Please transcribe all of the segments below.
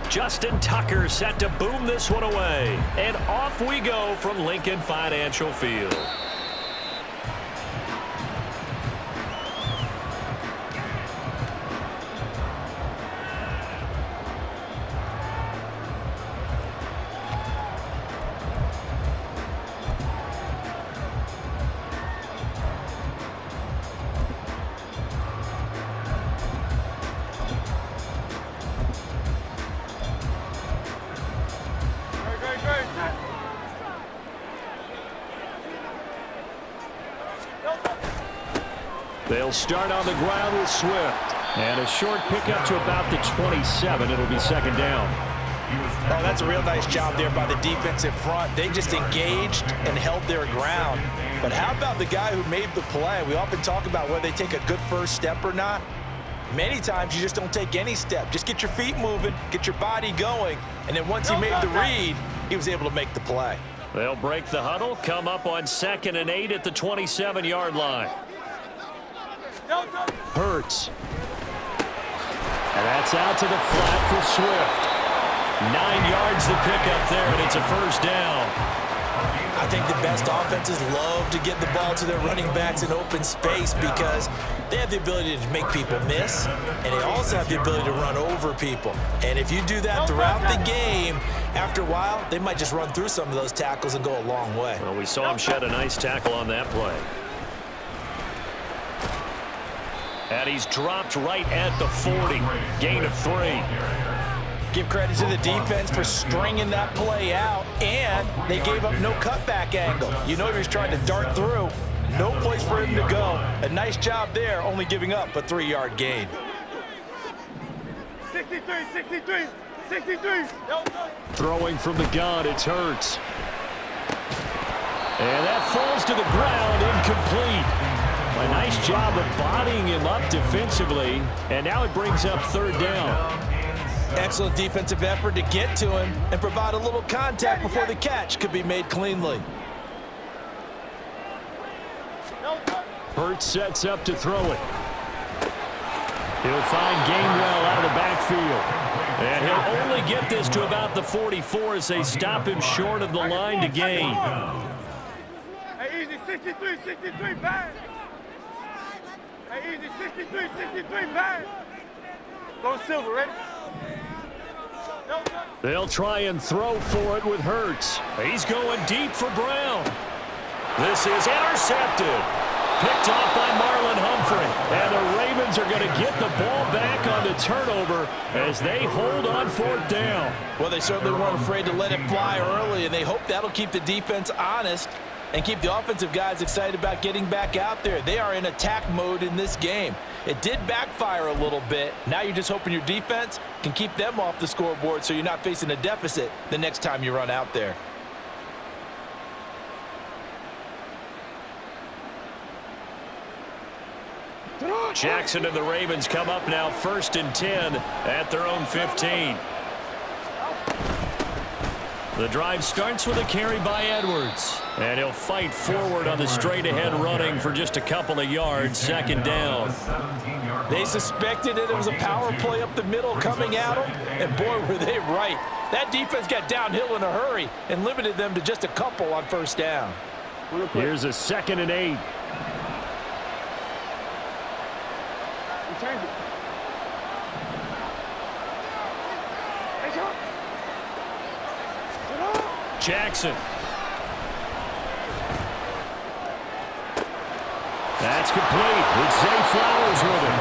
Justin Tucker set to boom this one away. And off we go from Lincoln Financial Field. They'll start on the ground with Swift. And a short pickup to about the 27. It'll be second down. Oh, that's a real nice job there by the defensive front. They just engaged and held their ground. But how about the guy who made the play? We often talk about whether they take a good first step or not. Many times you just don't take any step. Just get your feet moving, get your body going, and then once he made the read, he was able to make the play. They'll break the huddle, come up on 2nd and 8 at the 27-yard line. Hurts. And that's out to the flat for Swift. 9 yards the pickup there, and it's a first down. I think the best offenses love to get the ball to their running backs in open space because they have the ability to make people miss, and they also have the ability to run over people. And if you do that throughout the game, after a while, they might just run through some of those tackles and go a long way. Well, we saw him shed a nice tackle on that play. And he's dropped right at the 40. Gain of 3. Give credit to the defense for stringing that play out, and they gave up no cutback angle. You know he was trying to dart through. No place for him to go. A nice job there, only giving up a 3-yard gain. 63, 63, 63. Throwing from the gun, it's Hurts. And that falls to the ground, incomplete. A nice job of bodying him up defensively, and now it brings up 3rd down. Excellent defensive effort to get to him and provide a little contact before the catch could be made cleanly. Hurts sets up to throw it. He'll find Gainwell out of the backfield. And he'll only get this to about the 44 as they stop him short of the line to gain. Hey, easy, 63, 63, bang. Hey, easy, 63, 63, bang. Go Silver, ready? They'll try and throw for it with Hurts. He's going deep for Brown. This is intercepted. Picked off by Marlon Humphrey. And the Ravens are going to get the ball back on the turnover as they hold on 4th down. Well, they certainly weren't afraid to let it fly early, and they hope that'll keep the defense honest and keep the offensive guys excited about getting back out there. They are in attack mode in this game. It did backfire a little bit. Now you're just hoping your defense can keep them off the scoreboard so you're not facing a deficit the next time you run out there. Jackson and the Ravens come up now 1st and 10 at their own 15. The drive starts with a carry by Edwards. And he'll fight forward on the straight-ahead running for just a couple of yards. 2nd down. They suspected it was a power play up the middle coming at them, and boy, were they right. That defense got downhill in a hurry and limited them to just a couple on 1st down. Here's a 2nd and 8. Jackson. That's complete with Zay Flowers with him.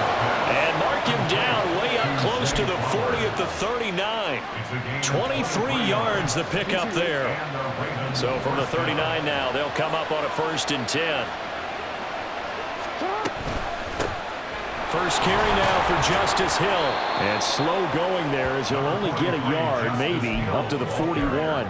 And mark him down way up close to the 40 at the 39. 23 yards the pickup there. So from the 39 now, they'll come up on a 1st and 10. First carry now for Justice Hill. And slow going there as he'll only get a yard, maybe, up to the 41.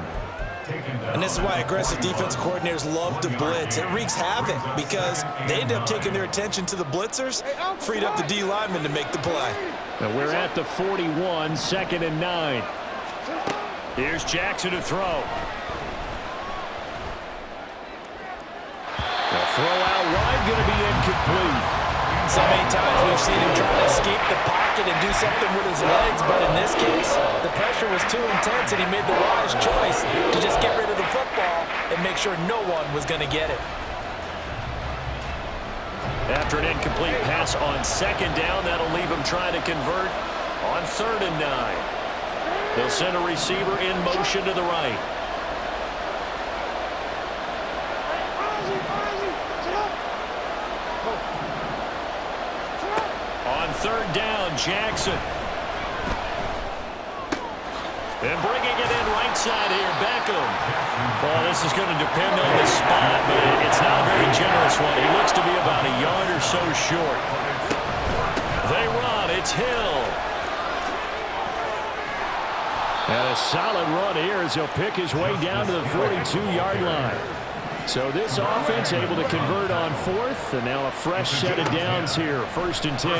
And this is why aggressive defense coordinators love to blitz. It wreaks havoc because they end up taking their attention to the blitzers, freed up the D lineman to make the play. Now we're at the 41, 2nd and 9. Here's Jackson to throw. The throw out wide going to be incomplete. So many times we've seen him trying to escape the pocket something with his legs, but in this case, the pressure was too intense, and he made the wise choice to just get rid of the football and make sure no one was going to get it. After an incomplete pass on second down, that'll leave him trying to convert on 3rd and 9. They'll send a receiver in motion to the right. On 3rd down, Jackson. And bringing it in right side here, Beckham. Well, this is going to depend on the spot, but it's not a very generous one. He looks to be about a yard or so short. They run. It's Hill. And a solid run here as he'll pick his way down to the 42-yard line. So this offense able to convert on 4th, and now a fresh set of downs here, 1st and 10.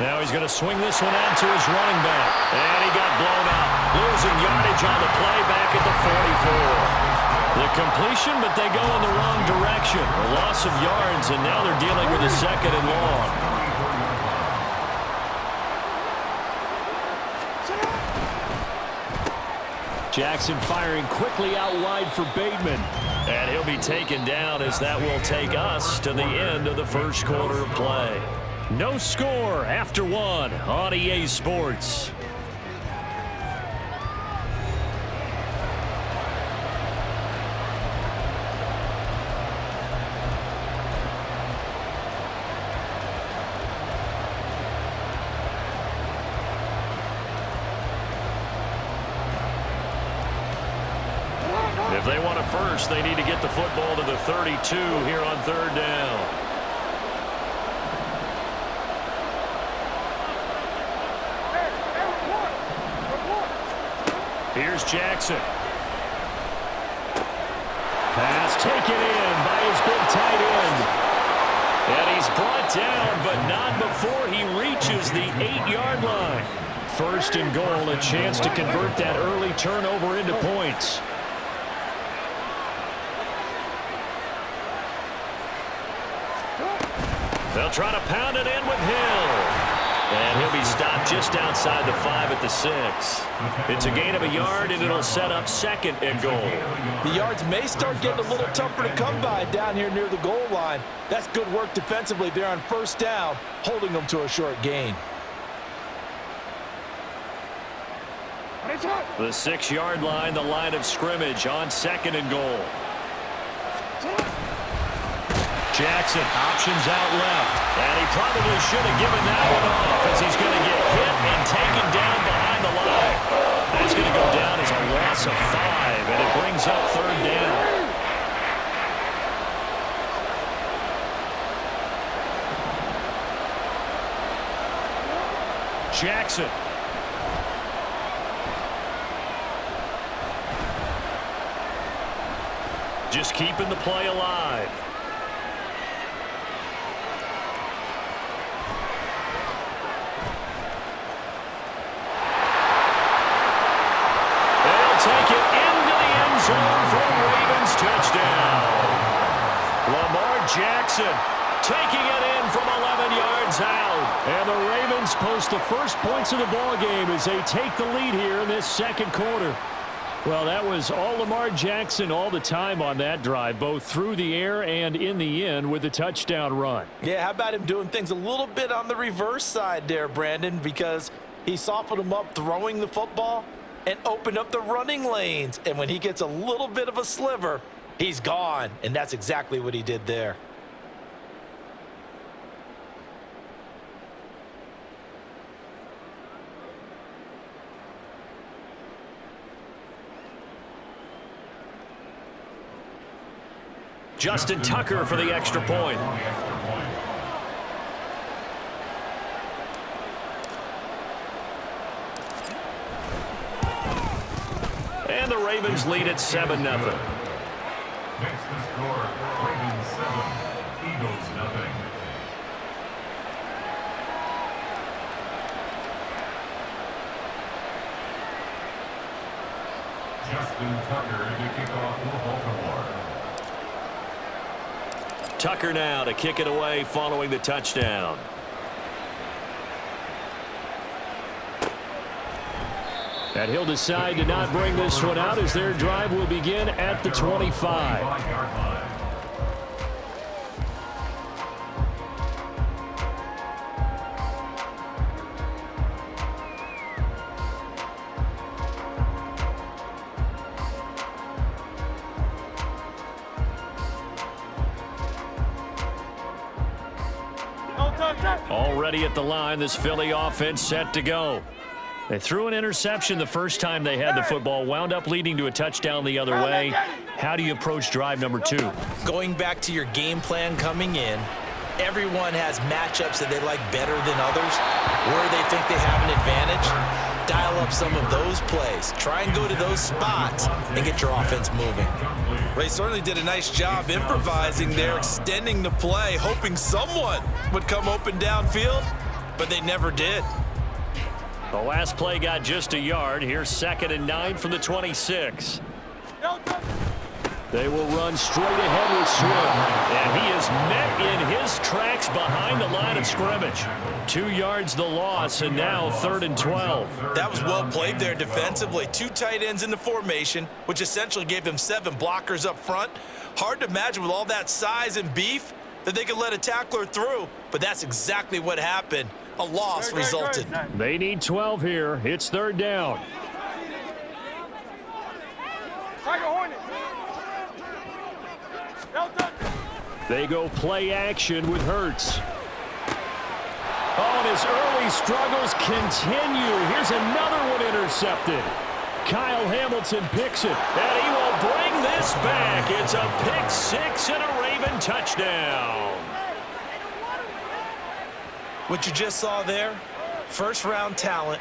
Now he's going to swing this one out to his running back. And he got blown out. Losing yardage on the play back at the 44. The completion, but they go in the wrong direction. A loss of yards, and now they're dealing with a 2nd and long. Jackson firing quickly out wide for Bateman. And he'll be taken down as that will take us to the end of the 1st quarter of play. No score after 1 on EA Sports. If they want a first, they need to get the football to the 32 here on 3rd down. Here's Jackson. Pass taken in by his big tight end. And he's brought down, but not before he reaches the 8-yard line. 1st and goal, a chance to convert that early turnover into points. They'll try to pound it in with Hill. And he'll be stopped just outside the 5 at the 6. It's a gain of a yard, and it'll set up 2nd and goal. The yards may start getting a little tougher to come by down here near the goal line. That's good work defensively there on 1st down, holding them to a short gain. The 6-yard line, the line of scrimmage on 2nd and goal. Jackson options out left. And he probably should have given that one off as he's going to get hit and taken down behind the line. That's going to go down as a loss of 5, and it brings up 3rd down. Jackson. Just keeping the play alive. Take it into the end zone for a Ravens touchdown. Lamar Jackson taking it in from 11 yards out. And the Ravens post the first points of the ball game as they take the lead here in this 2nd quarter. Well, that was all Lamar Jackson all the time on that drive, both through the air and in the end with a touchdown run. Yeah, how about him doing things a little bit on the reverse side there, Brandon, because he softened him up throwing the football and opened up the running lanes. And when he gets a little bit of a sliver, he's gone. And that's exactly what he did there. Justin Tucker for the extra point. And the Ravens lead at 7-0. Makes the score Ravens 7, Eagles 0. Justin Tucker to kick off for Baltimore. Tucker now to kick it away following the touchdown. And he'll decide to not bring this one out as their drive will begin at the 25. Already at the line, this Philly offense set to go. They threw an interception the first time they had the football, wound up leading to a touchdown the other way. How do you approach drive number 2? Going back to your game plan coming in, everyone has matchups that they like better than others, where they think they have an advantage. Dial up some of those plays. Try and go to those spots and get your offense moving. They certainly did a nice job improvising there, extending the play, hoping someone would come open downfield, but they never did. The last play got just a yard. Here's 2nd and 9 from the 26. They will run straight ahead with Swift, and he is met in his tracks behind the line of scrimmage. 2 yards the loss, and now 3rd and 12. That was well played there defensively. 2 tight ends in the formation, which essentially gave them 7 blockers up front. Hard to imagine with all that size and beef that they could let a tackler through, but that's exactly what happened. A loss resulted. They need 12 here. It's 3rd down. They go play action with Hurts. Oh, and his early struggles continue. Here's another one intercepted. Kyle Hamilton picks it, and he will bring this back. It's a pick 6 and a Raven touchdown. What you just saw there, first-round talent,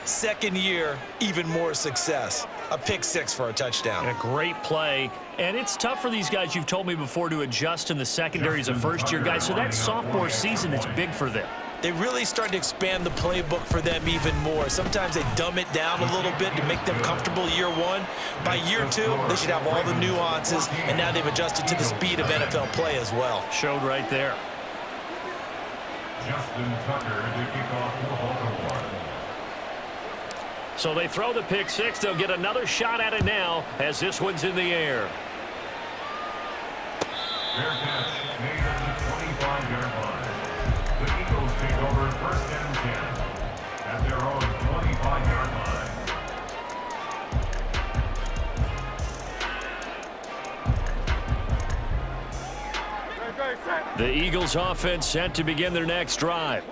2nd year, even more success. A pick 6 for a touchdown. A great play. And it's tough for these guys, you've told me before, to adjust in the secondary as a first-year guy. So that sophomore season is big for them. They really started to expand the playbook for them even more. Sometimes they dumb it down a little bit to make them comfortable year 1. By year 2, they should have all the nuances, and now they've adjusted to the speed of NFL play as well. Showed right there. Justin Tucker to kick off for Baltimore. So they throw the pick 6. They'll get another shot at it now as this one's in the air. Fair catch made at the 25-yard line. The Eagles take over 1st and 10 at their own 25-yard line. The Eagles offense set to begin their next drive.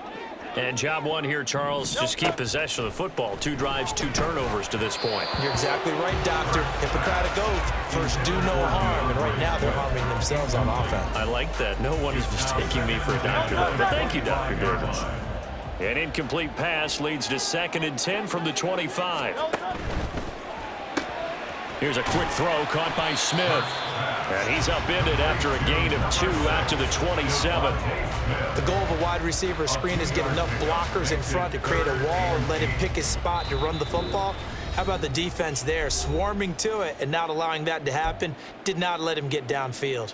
And job 1 here, Charles, just keep possession of the football. 2 drives, 2 turnovers to this point. You're exactly right, Doctor. Hippocratic oath. First, do no harm. And right now, they're harming themselves on offense. I like that. No one is mistaking me for a doctor. But thank you, Dr. Davis. An incomplete pass leads to 2nd and 10 from the 25. Here's a quick throw caught by Smith. And he's upended after a gain of 2 out to the 27. The goal of a wide receiver screen is get enough blockers in front to create a wall and let him pick his spot to run the football. How about the defense there, swarming to it and not allowing that to happen? Did not let him get downfield.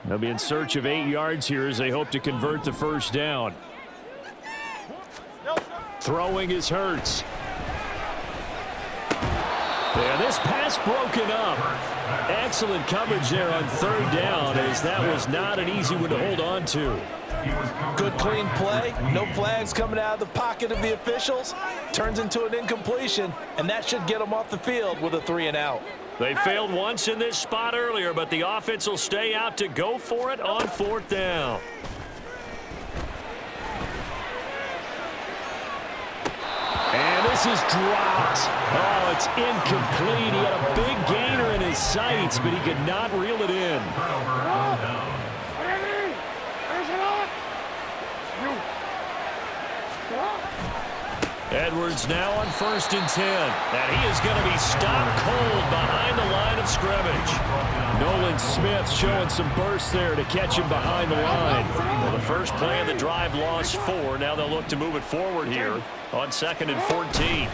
They'll be in search of 8 yards here as they hope to convert the 1st down. Throwing is Hurts. And this pass broken up. Excellent coverage there on 3rd down, as that was not an easy one to hold on to. Good clean play. No flags coming out of the pocket of the officials. Turns into an incompletion, and that should get them off the field with a 3 and out. They failed once in this spot earlier, but the offense will stay out to go for it on 4th down. And this is dropped. Oh, it's incomplete. He had a big gainer in his sights, but he could not reel it in. Edwards now on 1st and 10. And he is going to be stopped cold behind the line of scrimmage. Nolan Smith showing some burst there to catch him behind the line. Well, the first play of the drive lost 4. Now they'll look to move it forward here on 2nd and 14.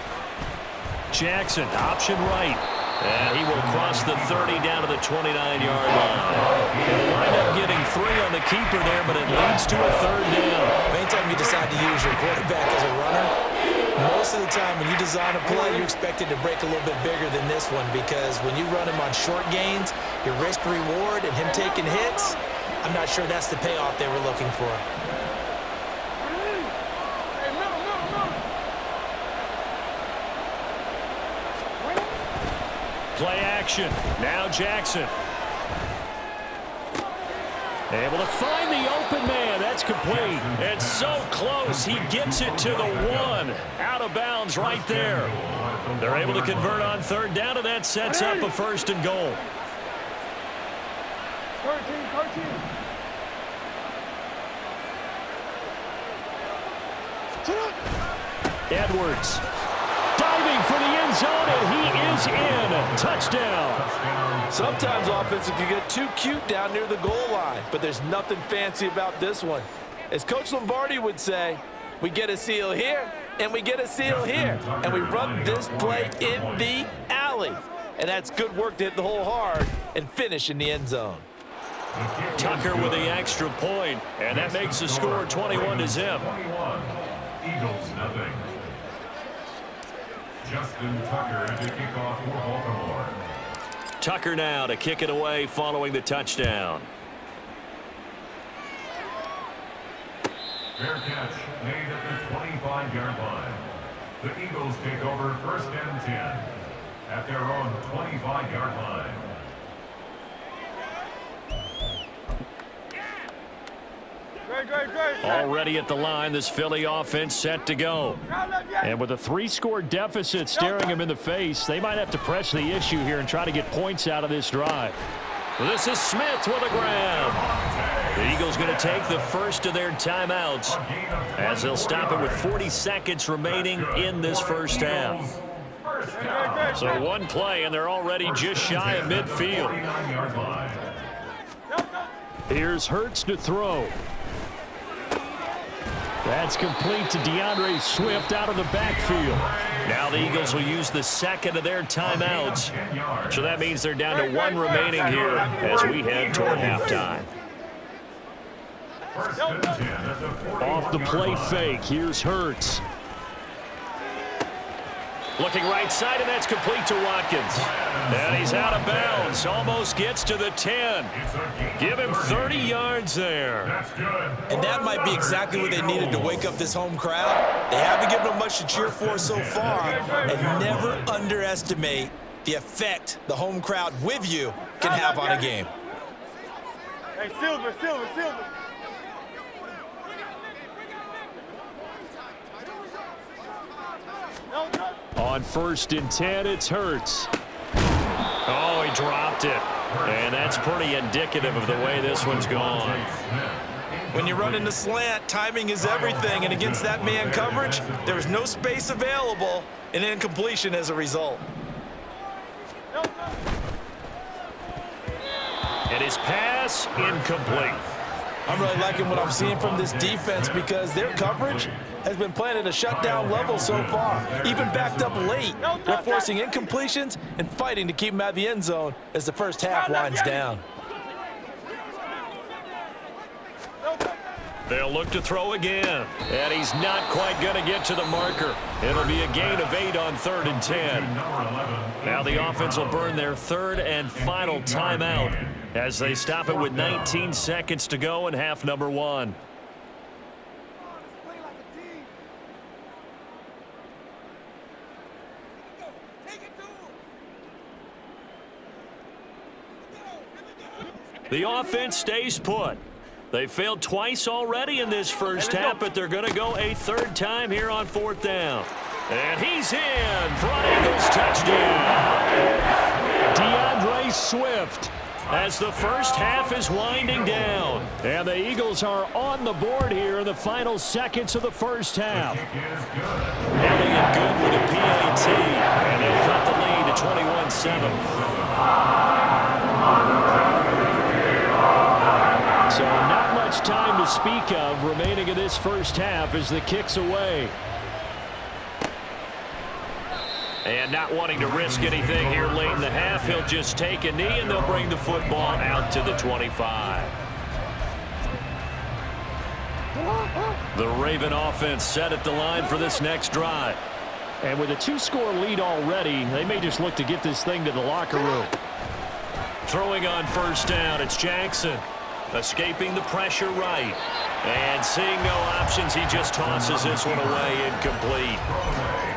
Jackson, option right. And he will cross the 30 down to the 29-yard line. He'll wind up getting 3 on the keeper there, but it leads to a 3rd down. anytime you decide to use your quarterback as a runner, most of the time when you design a play, you expect it to break a little bit bigger than this one, because when you run him on short gains, your risk-reward and him taking hits, I'm not sure that's the payoff they were looking for. Play action. Now Jackson. Able to find the open man. That's complete. It's so close. He gets it to the 1. Out of bounds right there. They're able to convert on third down, and that sets up a 1st and goal. 13. Edwards diving for the end zone, and he is in. Touchdown. Sometimes offenses can get too cute down near the goal line, but there's nothing fancy about this one. As Coach Lombardi would say, we get a seal here, and we get a seal here, and we run this play in the alley. And that's good work to hit the hole hard and finish in the end zone. Tucker with the extra point, and that makes the score 21-0. 21. Eagles nothing. Justin Tucker to kick off for Baltimore. Tucker now to kick it away following the touchdown. Fair catch made at the 25-yard line. The Eagles take over 1st and 10 at their own 25-yard line. Great. Already at the line, this Philly offense set to go. And with a 3-score deficit staring him in the face, they might have to press the issue here and try to get points out of this drive. This is Smith with a grab. The Eagles going to take the first of their timeouts as they'll stop it with 40 seconds remaining in this first half. So one play, and they're already just shy of midfield. Here's Hurts to throw. That's complete to DeAndre Swift out of the backfield. Now the Eagles will use the second of their timeouts. So that means they're down to 1 remaining here as we head toward halftime. Off the play fake, here's Hurts. Looking right side, and that's complete to Watkins. And he's out of bounds. Almost gets to the 10. Give him 30 yards there. And that might be exactly what they needed to wake up this home crowd. They haven't given them much to cheer for so far. And never underestimate the effect the home crowd with you can have on a game. Hey, Silver. On 1st and 10, it's Hurts. Oh, he dropped it. And that's pretty indicative of the way this one's gone. When you run into slant, timing is everything. And against that man coverage, there was no space available, and incompletion as a result. And his pass incomplete. I'm really liking what I'm seeing from this defense because their coverage has been playing at a shutdown level so far. Even backed up late, they're forcing incompletions and fighting to keep them out of the end zone as the first half winds down. They'll look to throw again. And he's not quite going to get to the marker. It'll be a gain of 8 on 3rd and 10. Now the offense will burn their 3rd and final timeout as they stop it with 19 seconds to go in half number 1. The offense stays put. They failed twice already in this first half, but they're going to go a 3rd time here on 4th down. And he's in for an Eagles touchdown. DeAndre Swift as the first half is winding down. And the Eagles are on the board here in the final seconds of the first half. Elliott good with a PAT, and they'll cut the lead to 21-7. So not much time to speak of remaining in this first half as the kick's away. And not wanting to risk anything here late in the half, he'll just take a knee and they'll bring the football out to the 25. The Raven offense set at the line for this next drive. And with a 2-score lead already, they may just look to get this thing to the locker room. Throwing on first down, it's Jackson. Escaping the pressure right. And seeing no options, he just tosses this one away, incomplete.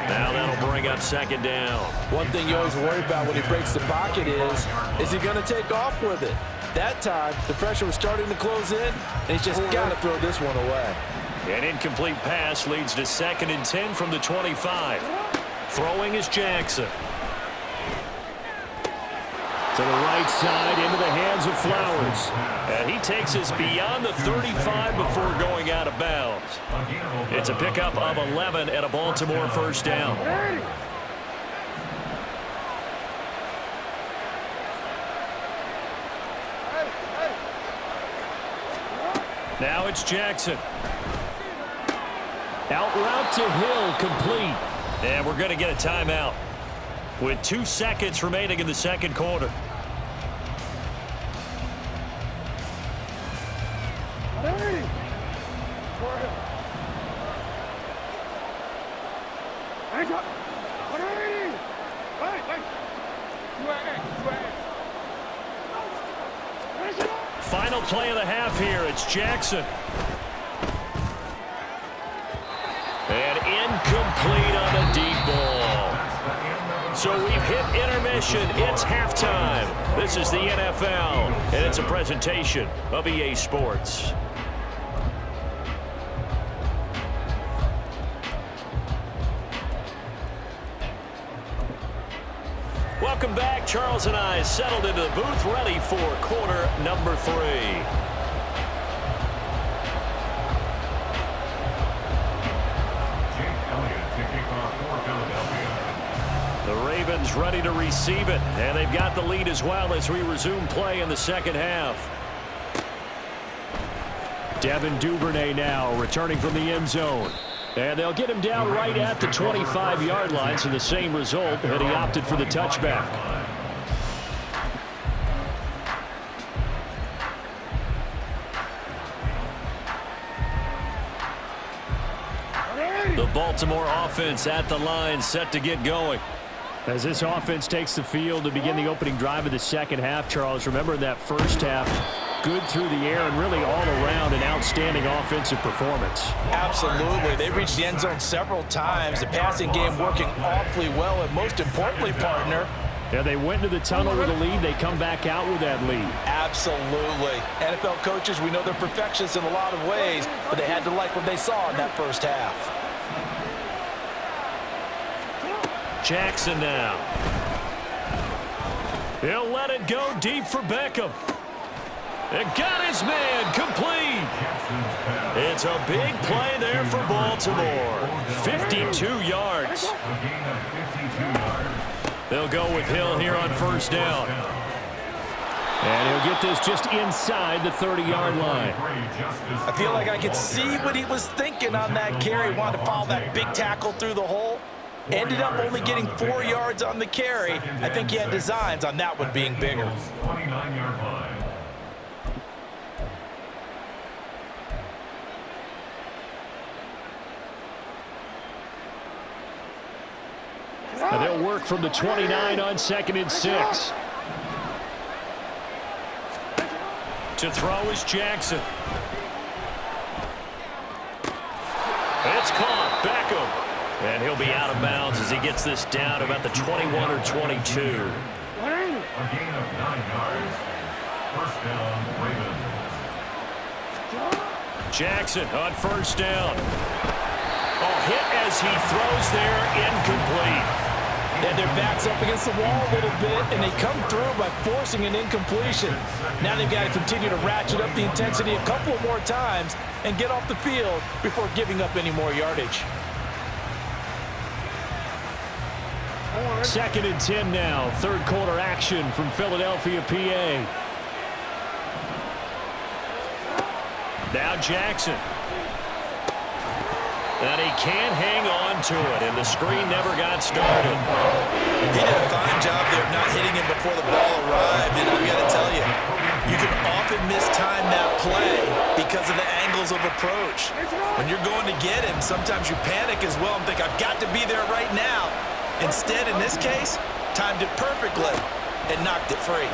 Now that'll bring up second down. One thing you always worry about when he breaks the pocket is he going to take off with it? That time, the pressure was starting to close in, and he's just got to throw this one away. An incomplete pass leads to 2nd and 10 from the 25. Throwing is Jackson. To the right side, into the hands of Flowers. And he takes us beyond the 35 before going out of bounds. It's a pickup of 11 and a Baltimore first down. Now it's Jackson. Out route to Hill, complete. And we're going to get a timeout with 2 seconds remaining in the second quarter. Final play of the half here. It's Jackson. And incomplete on the deep ball. So we've hit intermission. It's halftime. This is the NFL, and it's a presentation of EA Sports. Welcome back. Charles and I settled into the booth, ready for quarter number 3. The Ravens ready to receive it, and they've got the lead as well as we resume play in the second half. Devin Duvernay now returning from the end zone. And they'll get him down right at the 25-yard line, so the same result, and he opted for the touchback. The Baltimore offense at the line, set to get going. As this offense takes the field to begin the opening drive of the second half, Charles, remember that first half, good through the air and really all around an outstanding offensive performance. Absolutely. They reached the end zone several times. The passing game working awfully well, and most importantly, partner, yeah, they went into the tunnel with a lead. They come back out with that lead. Absolutely. NFL coaches, we know they're perfectionists in a lot of ways, but they had to like what they saw in that first half. Jackson now. He'll let it go deep for Beckham. And got his man complete. It's a big play there for Baltimore. 52 yards. They'll go with Hill here on first down. And he'll get this just inside the 30-yard line. I feel like I could see what he was thinking on that carry. Wanted to follow that big tackle through the hole. Ended up only getting 4 yards on the carry. I think he had designs on that one being bigger. 29-yard line. And they'll work from the 29 on 2nd and 6. To throw is Jackson. It's caught. Beckham. And he'll be out of bounds as he gets this down to about the 21 or 22. A gain of 9 yards. First down, Ravens. Jackson on first down. A hit as he throws there, incomplete. And their back's up against the wall a little bit, and they come through by forcing an incompletion. Now they've got to continue to ratchet up the intensity a couple more times and get off the field before giving up any more yardage. 2nd and 10 now. Third quarter action from Philadelphia, PA. Now Jackson. And he can't hang on to it, and the screen never got started. He did a fine job there of not hitting him before the ball arrived, and I've got to tell you, You can often mistime that play because of the angles of approach. When you're going to get him, sometimes you panic as well and think, I've got to be there right now. Instead, in this case, timed it perfectly and knocked it free.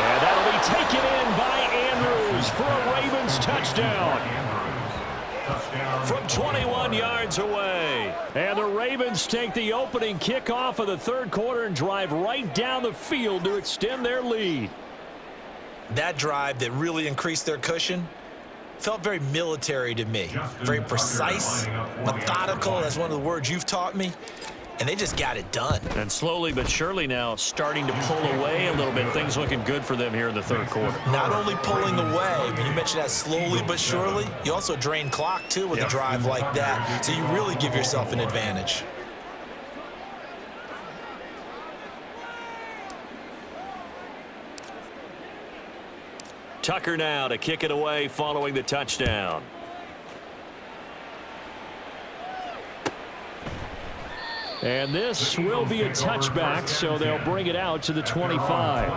And that'll be taken in by Andrews for a Ravens touchdown. From 21 yards away. And the Ravens take the opening kickoff of the third quarter and drive right down the field to extend their lead. That drive that really increased their cushion felt very military to me. Very precise, methodical. That's one of the words you've taught me. And they just got it done. And slowly but surely now starting to pull away a little bit. Things looking good for them here in the third quarter. Not only pulling away, but you mentioned that slowly but surely. You also drain clock, too, with a drive like that. So you really give yourself an advantage. Tucker now to kick it away following the touchdown. And this will be a touchback, so they'll bring it out to the 25.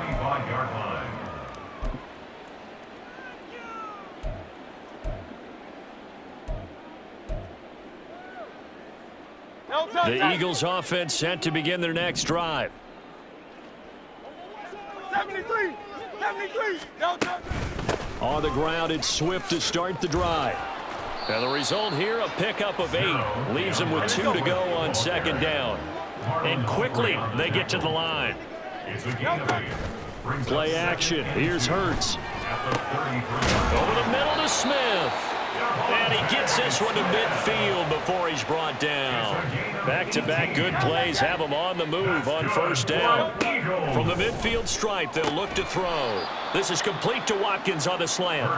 The Eagles offense set to begin their next drive. 73. On the ground, it's Swift to start the drive. And the result here, a pickup of 8. Leaves them with 2 to go on second down. And quickly, they get to the line. Play action. Here's Hurts. Over the middle to Smith. And he gets this one to midfield before he's brought down. Back-to-back good plays have him on the move on first down. From the midfield stripe, they'll look to throw. This is complete to Watkins on the slant.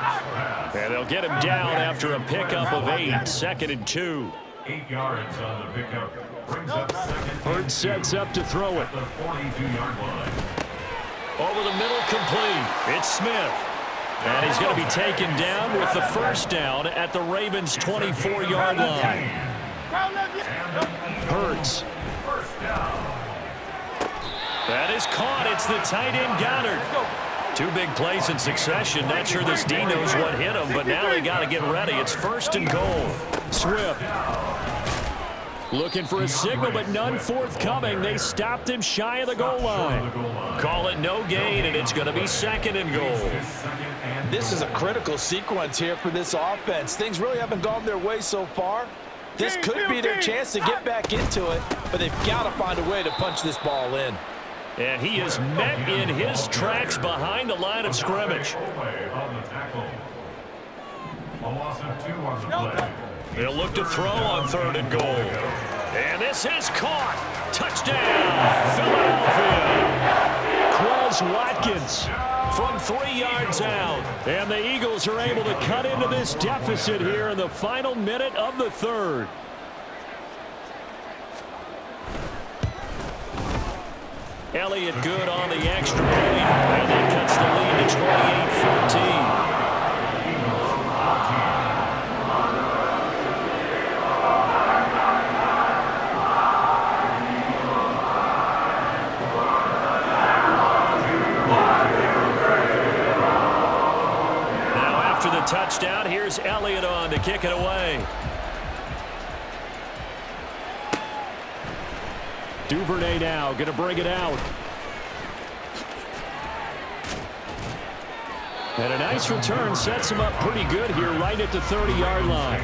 And they'll get him down after a pickup of 8, 2nd and 2. 8 yards on the pickup. Brings up second. Hurts sets up to throw it. The 42-yard line. Over the middle, complete. It's Smith. And he's going to be taken down with the first down at the Ravens' 24-yard line. Hurts. That is caught. It's the tight end Goddard. 2 big plays in succession. Not sure this D knows what hit him, but now they got to get ready. It's 1st and goal. Swift looking for a signal, but none forthcoming. They stopped him shy of the goal line. Call it no gain, and it's going to be 2nd and goal. This is a critical sequence here for this offense. Things really haven't gone their way so far. This could be their chance to get back into it, but they've got to find a way to punch this ball in. And he is met in his tracks behind the line of scrimmage. They'll look to throw on 3rd and goal. And this is caught. Touchdown, Philadelphia. Quez Watkins from 3 yards out. And the Eagles are able to cut into this deficit here in the final minute of the third. Elliott good on the extra point. And that cuts the lead to 28-14. Touchdown. Here's Elliott on to kick it away. Duvernay now going to bring it out. And a nice return sets him up pretty good here right at the 30-yard line.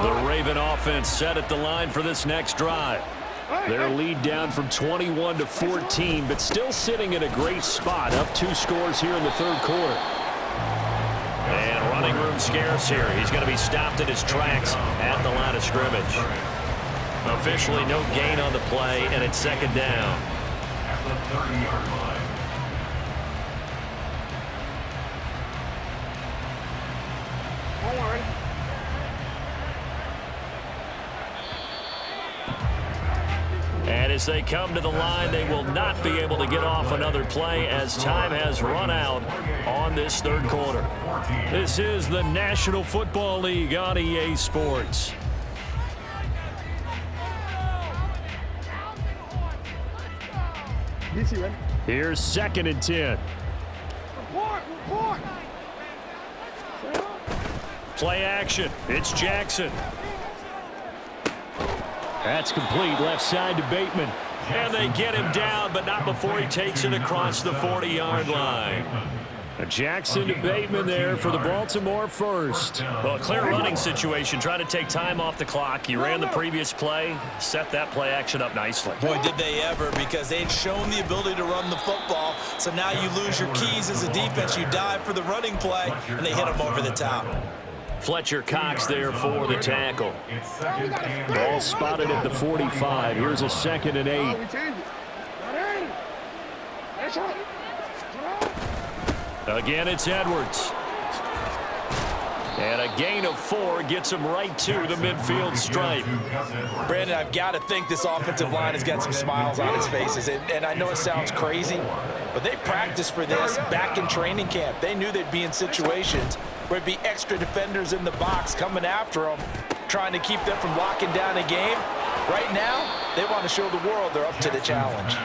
The Raven offense set at the line for this next drive. Their lead down from 21 to 14, but still sitting in a great spot, up 2 scores here in the third quarter. And running room scarce here. He's going to be stopped in his tracks at the line of scrimmage. Officially no gain on the play, and it's 2nd down. At the 30-yard line. Don't worry. And as they come to the line, they will not be able to get off another play as time has run out on this third quarter. This is the National Football League on EA Sports. DC, ready? Here's 2nd and 10. Report! Play action. It's Jackson. That's complete. Left side to Bateman. And they get him down, but not before he takes it across the 40-yard line. Jackson to Bateman there for the Baltimore first. Well, a clear running situation. Trying to take time off the clock. He ran the previous play, set that play action up nicely. Boy, did they ever, because they'd shown the ability to run the football. So now you lose your keys as a defense. You dive for the running play, and they hit him over the top. Fletcher Cox there for the tackle. Ball spotted at the 45. Here's a 2nd and 8. We change it. Again, it's Edwards. And a gain of 4 gets him right to the midfield stripe. Brandon, I've got to think this offensive line has got some smiles on its faces. And I know it sounds crazy, but they practiced for this back in training camp. They knew they'd be in situations where it'd be extra defenders in the box coming after them, trying to keep them from locking down a game. Right now, they want to show the world they're up to the challenge.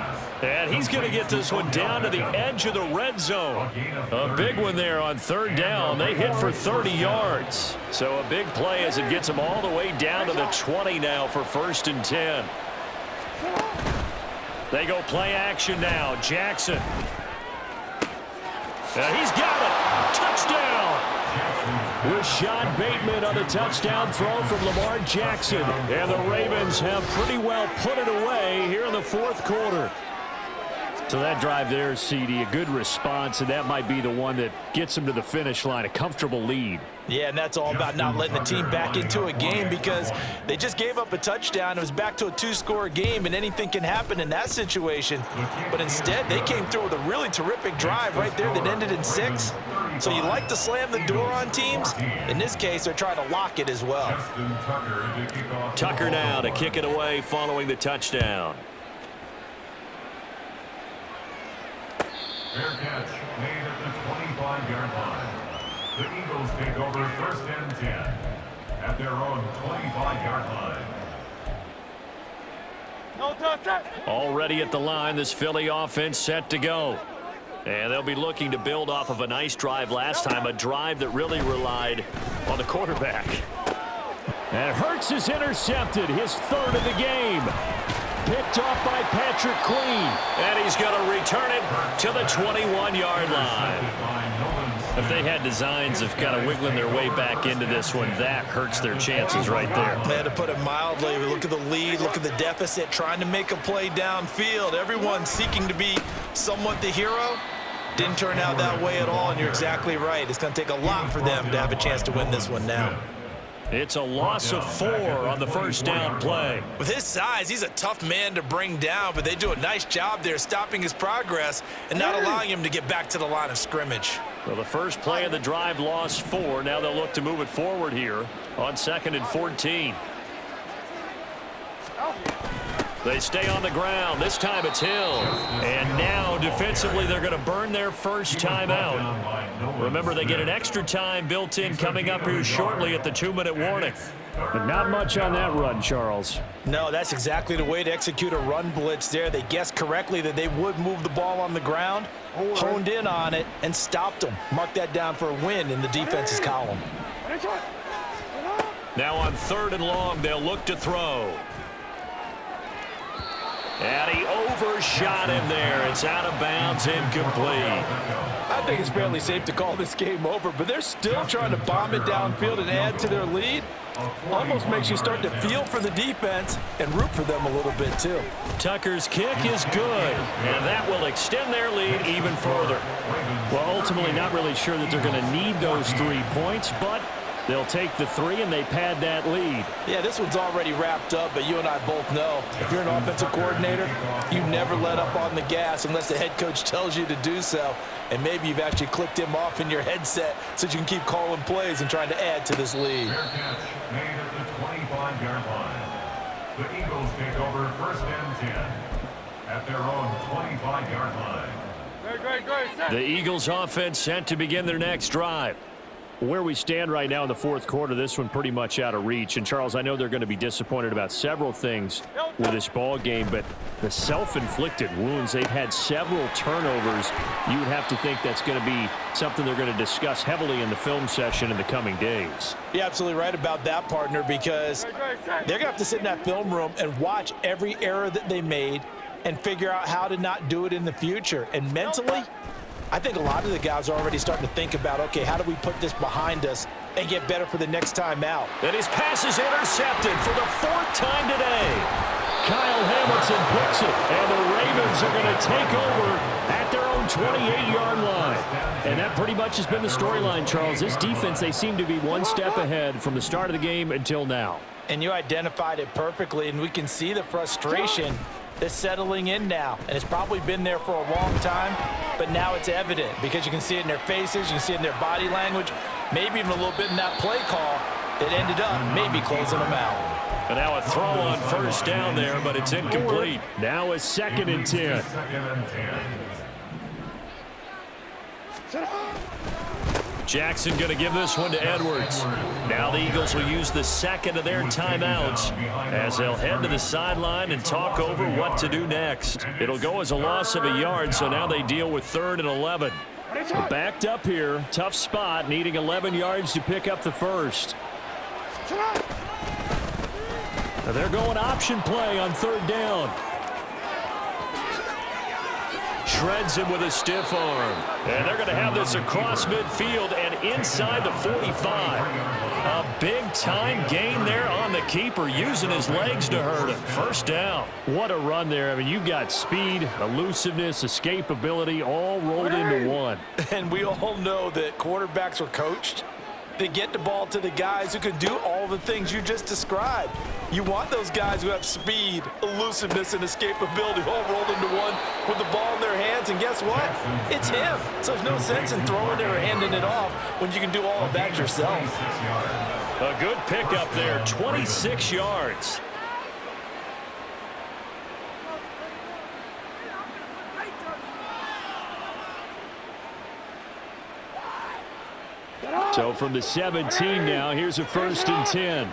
And he's going to get this one down to the edge of the red zone. A big one there on 3rd down. They hit for 30 yards. So a big play as it gets them all the way down to the 20 now for 1st and 10. They go play action now. Jackson. He's got it. Touchdown. Rashad Bateman on the touchdown throw from Lamar Jackson. And the Ravens have pretty well put it away here in the 4th quarter. So that drive there, CD, a good response, and that might be the one that gets them to the finish line, a comfortable lead. Yeah, and that's all about not letting the team back into a game, because they just gave up a touchdown. It was back to a 2-score game, and anything can happen in that situation. But instead, they came through with a really terrific drive right there that ended in 6. So you like to slam the door on teams. In this case, they're trying to lock it as well. Tucker now to kick it away following the touchdown. Fair catch made at the 25-yard line. The Eagles take over 1st and 10 at their own 25-yard line. No touch. Already at the line, this Philly offense set to go. And they'll be looking to build off of a nice drive last time, a drive that really relied on the quarterback. And Hurts is intercepted, his 3rd of the game. Picked off by Patrick Queen. And he's going to return it to the 21-yard line. If they had designs of kind of wiggling their way back into this one, that hurts their chances right there. They had to put it mildly. Look at the lead, look at the deficit, trying to make a play downfield. Everyone seeking to be somewhat the hero. Didn't turn out that way at all, and you're exactly right. It's going to take a lot for them to have a chance to win this one now. It's a loss of 4 on the 1st down play. With his size, he's a tough man to bring down, but they do a nice job there stopping his progress and not allowing him to get back to the line of scrimmage. Well, the first play of the drive lost 4. Now they'll look to move it forward here on 2nd and 14. They stay on the ground. This time it's Hill. And now defensively they're going to burn their first timeout. Remember, they get an extra time built in coming up here shortly at the 2-minute warning. But not much on that run, Charles. No, that's exactly the way to execute a run blitz there. They guessed correctly that they would move the ball on the ground, honed in on it, and stopped them. Mark that down for a win in the defense's column. Now on 3rd and long, they'll look to throw. And he overshot him there. It's out of bounds, incomplete. I think it's fairly safe to call this game over, but they're still trying to bomb it downfield and add to their lead. Almost makes you start to feel for the defense and root for them a little bit, too. Tucker's kick is good, and that will extend their lead even further. Well, ultimately, not really sure that they're going to need those 3 points, but they'll take the 3 and they pad that lead. Yeah, this one's already wrapped up, but you and I both know if you're an offensive coordinator, you never let up on the gas unless the head coach tells you to do so. And maybe you've actually clicked him off in your headset so you can keep calling plays and trying to add to this lead. Fair catch made at the 25-yard line. The Eagles take over 1st and 10 at their own 25-yard line. The Eagles offense set to begin their next drive. Where we stand right now in the 4th quarter, this one pretty much out of reach. And, Charles, I know they're going to be disappointed about several things with this ball game, but the self-inflicted wounds, they've had several turnovers. You would have to think that's going to be something they're going to discuss heavily in the film session in the coming days. You're absolutely right about that, partner, because they're going to have to sit in that film room and watch every error that they made and figure out how to not do it in the future. And mentally, I think a lot of the guys are already starting to think about, okay, how do we put this behind us and get better for the next time out? And his pass is intercepted for the 4th time today. Kyle Hamilton picks it, and the Ravens are going to take over at their own 28-yard line. And that pretty much has been the storyline, Charles. This defense, they seem to be one step ahead from the start of the game until now. And you identified it perfectly, and we can see the frustration that's settling in now. And it's probably been there for a long time, but now it's evident because you can see it in their faces, you can see it in their body language, maybe even a little bit in that play call that ended up maybe closing them out. And now a throw on first down there, but it's incomplete. Now a 2nd and 10. Jackson going to give this one to Edwards. Now the Eagles will use the 2nd of their timeouts as they'll head to the sideline and talk over what to do next. It'll go as a loss of a yard, so now they deal with 3rd and 11. We're backed up here. Tough spot, needing 11 yards to pick up the first. Now they're going option play on 3rd down. Shreds him with a stiff arm. And they're going to have this across midfield and inside the 45. A big-time gain there on the keeper, using his legs to hurt him. First down. What a run there. I mean, you've got speed, elusiveness, escapability, all rolled into one. And we all know that quarterbacks are coached. They get the ball to the guys who can do all the things you just described. You want those guys who have speed, elusiveness, and escapability all rolled into one with the ball in their hands, and guess what? It's him. So there's no sense in throwing it or handing it off when you can do all of that yourself. A good pickup there, 26 yards. So from the 17 now, here's a 1st and 10.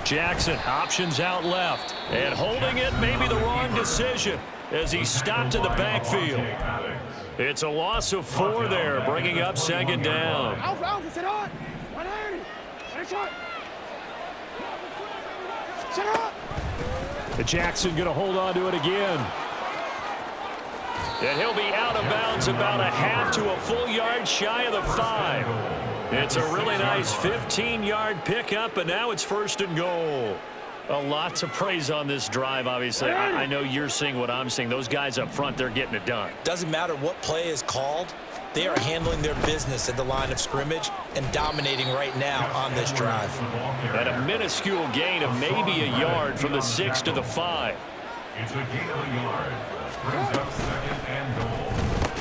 Jackson options out left, and holding it may be the wrong decision as he stopped in the backfield. It's a loss of 4 there, bringing up 2nd down. Jackson going to hold on to it again. And he'll be out of bounds about a half to a full yard shy of the 5. It's a really nice 15-yard pickup, and now it's 1st and goal. A lot to praise on this drive, obviously. I know you're seeing what I'm seeing. Those guys up front, they're getting it done. Doesn't matter what play is called. They are handling their business at the line of scrimmage and dominating right now on this drive. At a minuscule gain of maybe a yard from the 6 to the 5. It's a gain of a yard. Brings up 2nd and goal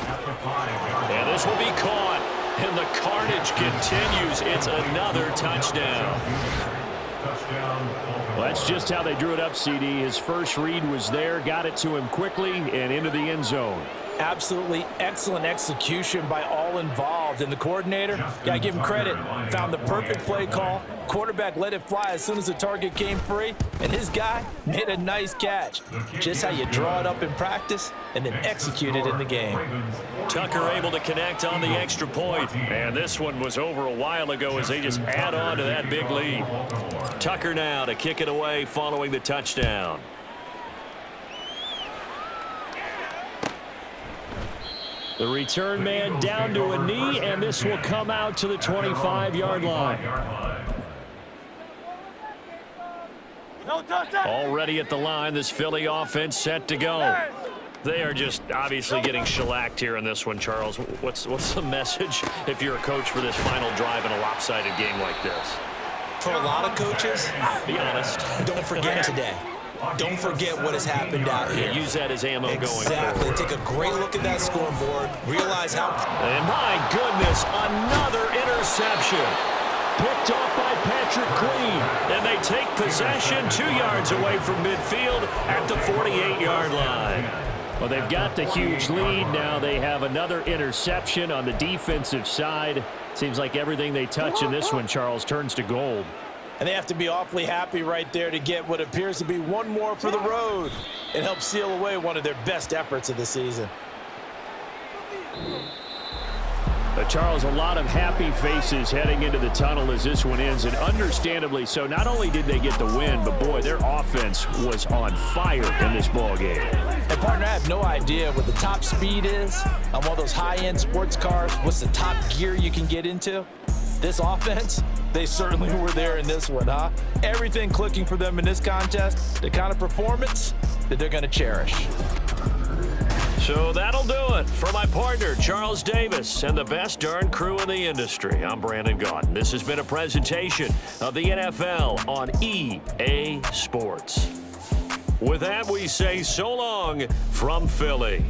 at the 5. And this will be caught, and the carnage continues. It's another touchdown. Well, that's just how they drew it up, CD. His first read was there, got it to him quickly, and into the end zone. Absolutely excellent execution by all involved. And the coordinator, gotta give him credit, found the perfect play call. Quarterback let it fly as soon as the target came free, and his guy made a nice catch. Just how you draw it up in practice and then execute it in the game. Tucker able to connect on the extra point. And this one was over a while ago as they just add on to that big lead. Tucker now to kick it away following the touchdown. The return man down to a knee, and this will come out to the 25-yard line. Already at the line, this Philly offense set to go. They are just obviously getting shellacked here in this one, Charles. What's the message if you're a coach for this final drive in a lopsided game like this? For a lot of coaches, be honest. Don't forget today. Don't forget what has happened out here. Use that as ammo going forward. Exactly. Take a great look at that scoreboard. Realize how... And my goodness, another interception. Picked off by Patrick Queen. And they take possession 2 yards away from midfield at the 48-yard line. Well, they've got the huge lead. Now they have another interception on the defensive side. Seems like everything they touch in this one, Charles, turns to gold. And they have to be awfully happy right there to get what appears to be one more for the road. It helps seal away one of their best efforts of the season. But Charles, a lot of happy faces heading into the tunnel as this one ends, and understandably so. Not only did they get the win, but boy, their offense was on fire in this ball game. And partner, I have no idea what the top speed is on one of those high-end sports cars. What's the top gear you can get into? This offense, they certainly were there in this one, huh? Everything clicking for them in this contest, the kind of performance that they're going to cherish. So that'll do it for my partner, Charles Davis, and the best darn crew in the industry. I'm Brandon Gaudin. This has been a presentation of the NFL on EA Sports. With that, we say so long from Philly.